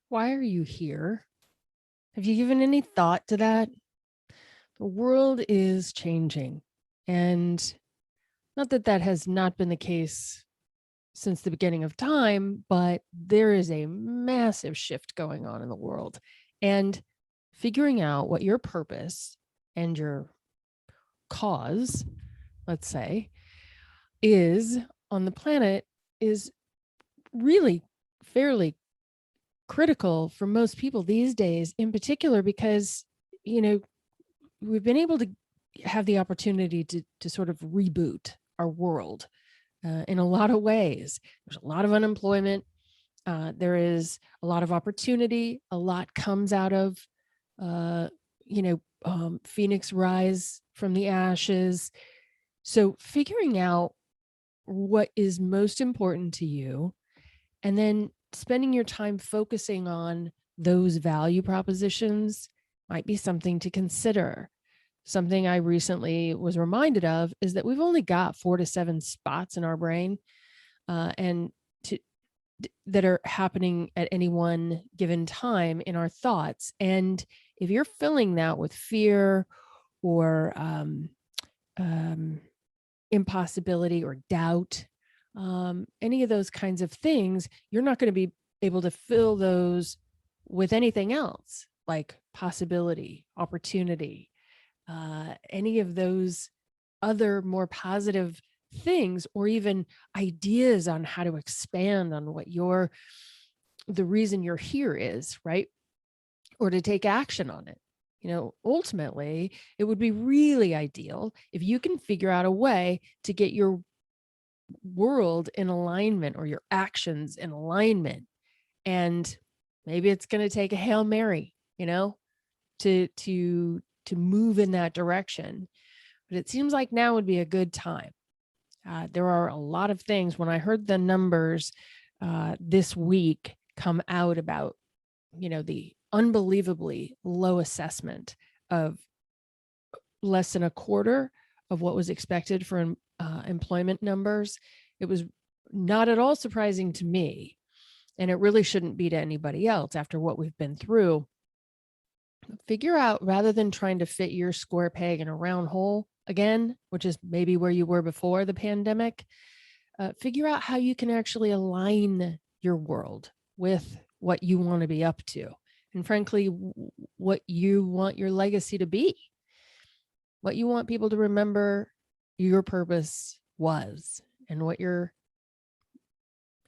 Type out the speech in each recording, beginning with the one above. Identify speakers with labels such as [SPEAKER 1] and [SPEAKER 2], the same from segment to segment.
[SPEAKER 1] Why are you here? Have you given any thought to that? The world is changing. And not that that has not been the case since the beginning of time, but there is a massive shift going on in the world. And figuring out what your purpose and your cause, let's say, is on the planet is really fairly critical for most people these days, in particular, because, you know, we've been able to have the opportunity to sort of reboot our world in a lot of ways. There's a lot of unemployment. There is a lot of opportunity. A lot comes out of, uh, Phoenix rise from the ashes. So figuring out what is most important to you and then spending your time focusing on those value propositions might be something to consider. Something I recently was reminded of is that we've only got 4 to 7 spots in our brain, and to, that are happening at any one given time in our thoughts. And if you're filling that with fear or um, impossibility or doubt, any of those kinds of things, you're not going to be able to fill those with anything else like possibility, opportunity, any of those other more positive things, or even ideas on how to expand on what the reason you're here is, right? Or to take action on it. Ultimately, it would be really ideal if you can figure out a way to get your world in alignment or your actions in alignment. And maybe it's going to take a Hail Mary, to move in that direction. But it seems like now would be a good time. There are a lot of things. When I heard the numbers this week come out about, the unbelievably low assessment of less than a quarter of what was expected for employment numbers, it was not at all surprising to me. And it really shouldn't be to anybody else after what we've been through. Figure out, rather than trying to fit your square peg in a round hole again, which is maybe where you were before the pandemic, figure out how you can actually align your world with what you want to be up to. And frankly, what you want your legacy to be, what you want people to remember your purpose was, and what your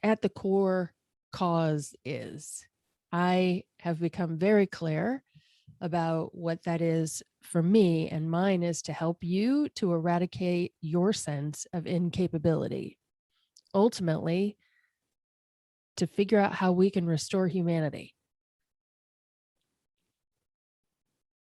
[SPEAKER 1] at the core cause is. I have become very clear about what that is for me, and mine is to help you to eradicate your sense of incapability. Ultimately, to figure out how we can restore humanity.